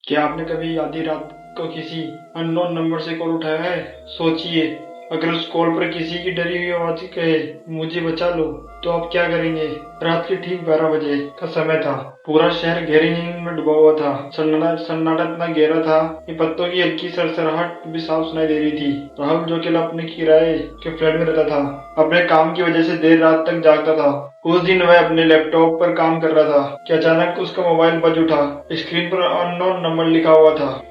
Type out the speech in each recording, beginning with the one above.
क्या आपने कभी आधी रात को किसी अननोन नंबर से कॉल उठाया है? सोचिए, अगर उस कॉल पर किसी की डरी हुई आवाज कहे मुझे बचा लो, तो आप क्या करेंगे? रात के ठीक 12 बजे का समय था। पूरा शहर गहरी नींद में डूबा हुआ था। सन्नाटा इतना गहरा था कि पत्तों की हल्की सरसराहट भी साफ सुनाई दे रही थी। राहुल, जो अकेला अपने किराए के फ्लैट में रहता था, अपने काम की वजह से देर रात तक जागता था। उस दिन वह अपने लैपटॉप पर काम कर रहा था कि अचानक उसका मोबाइल बज उठा। स्क्रीन पर अननोन नंबर लिखा हुआ था।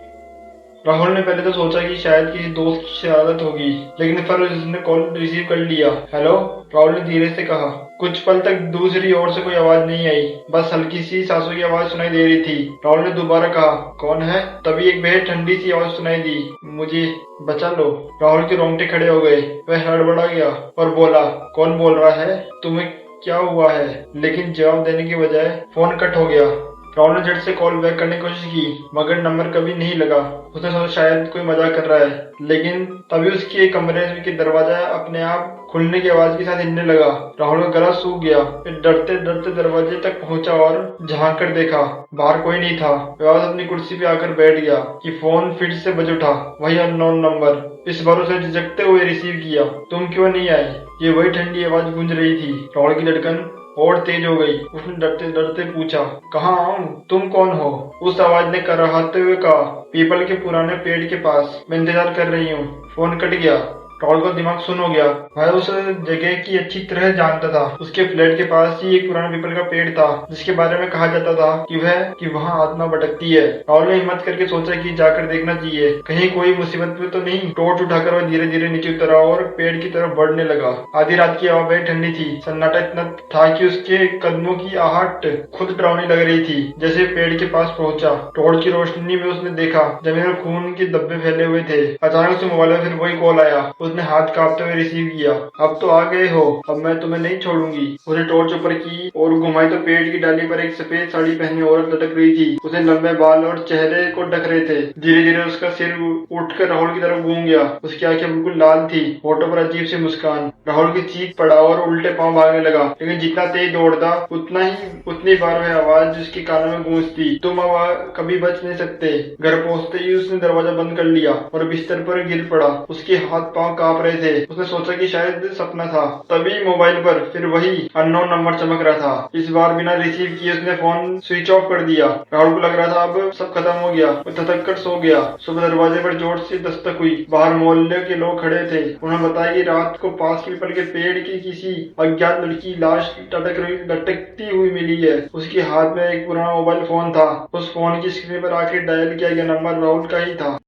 राहुल ने पहले तो सोचा कि शायद किसी दोस्त की शरारत होगी, लेकिन फिर उसने कॉल रिसीव कर लिया। हेलो, राहुल ने धीरे से कहा। कुछ पल तक दूसरी ओर से कोई आवाज नहीं आई, बस हल्की सी सांसों की आवाज सुनाई दे रही थी। राहुल ने दोबारा कहा, कौन है? तभी एक बेहद ठंडी सी आवाज सुनाई दी, मुझे बचा लो। राहुल के रोंगटे खड़े हो गए। वह हड़बड़ा गया और बोला, कौन बोल रहा है? तुम्हें क्या हुआ है? लेकिन जवाब देने के बजाय फोन कट हो गया। राहुल ने झट से कॉल बैक करने की कोशिश की, मगर नंबर कभी नहीं लगा। उसने सोचा शायद कोई मजाक कर रहा है, लेकिन तभी उसके कमरे के दरवाजा अपने आप खुलने की आवाज के साथ हिलने लगा। राहुल का गला सूख गया। फिर डरते डरते दरवाजे तक पहुंचा और झांक कर देखा। बाहर कोई नहीं था। वह अपनी कुर्सी पे आकर बैठ गया कि फोन फिर से बज उठा। वही अननोन नंबर। इस बार उसने झिझकते हुए रिसीव किया। तुम क्यों नहीं आए? ये वही ठंडी आवाज गूंज रही थी। राहुल की धड़कन और तेज हो गई। उसने डरते डरते पूछा, कहाँ आऊं? तुम कौन हो? उस आवाज ने कराहते हुए कहा, पीपल के पुराने पेड़ के पास, मैं इंतजार कर रही हूँ। फोन कट गया। राहुल का दिमाग सुन हो गया। वह उस जगह की अच्छी तरह जानता था। उसके फ्लैट के पास ही एक पुराना पीपल का पेड़ था, जिसके बारे में कहा जाता था कि वहाँ आत्मा भटकती है। राहुल ने हिम्मत करके सोचा कि जाकर देखना चाहिए, कहीं कोई मुसीबत में तो नहीं। टॉर्च उठाकर वह धीरे धीरे नीचे उतरा और पेड़ की तरफ बढ़ने लगा। आधी रात की हवा बेहद ठंडी थी। सन्नाटा इतना था कि उसके कदमों की आहट खुद डरावनी लग रही थी। जैसे पेड़ के पास पहुंचा, टॉर्च की रोशनी में उसने देखा जमीन पर खून के धब्बे फैले हुए थे। अचानक उसके मोबाइल में फिर वही कॉल आया। उसने हाथ कांपते हुए रिसीव किया। अब तो आ गए हो, अब मैं तुम्हें नहीं छोड़ूंगी। उसने टॉर्च ऊपर की और घुमाई तो पेड़ की डाली पर एक सफेद साड़ी पहनी औरत लटक रही थी। उसने लंबे बाल और चेहरे को ढक रहे थे। धीरे धीरे उसका सिर उठकर राहुल की तरफ घूम गया। उसकी आंखें बिल्कुल लाल थी, होठों पर अजीब सी मुस्कान। राहुल की चीख पड़ा और उल्टे पांव भागने लगा, लेकिन जितना तेज दौड़ता उतनी बार वह आवाज उसके कानों में गूंजती, तुम अब कभी बच नहीं सकते। घर पहुंचते ही उसने दरवाजा बंद कर लिया और बिस्तर पर गिर पड़ा। उसके हाथ पांव कांप रहे थे। उसने सोचा कि शायद सपना था। तभी मोबाइल पर फिर वही अननोन नंबर चमक रहा था। इस बार बिना रिसीव किए उसने फोन स्विच ऑफ कर दिया। राहुल को लग रहा था अब सब खत्म हो गया। वो थक कर सो गया। सुबह दरवाजे पर जोर से दस्तक हुई। बाहर मोहल्ले के लोग खड़े थे। उन्होंने बताया कि रात को पास के पीपल के पेड़ की किसी अज्ञात लड़की लाश लटकती हुई मिली है। उसके हाथ में एक पुराना मोबाइल फोन था। उस फोन की स्क्रीन पर आखिर डायल किया गया नंबर राहुल का ही था।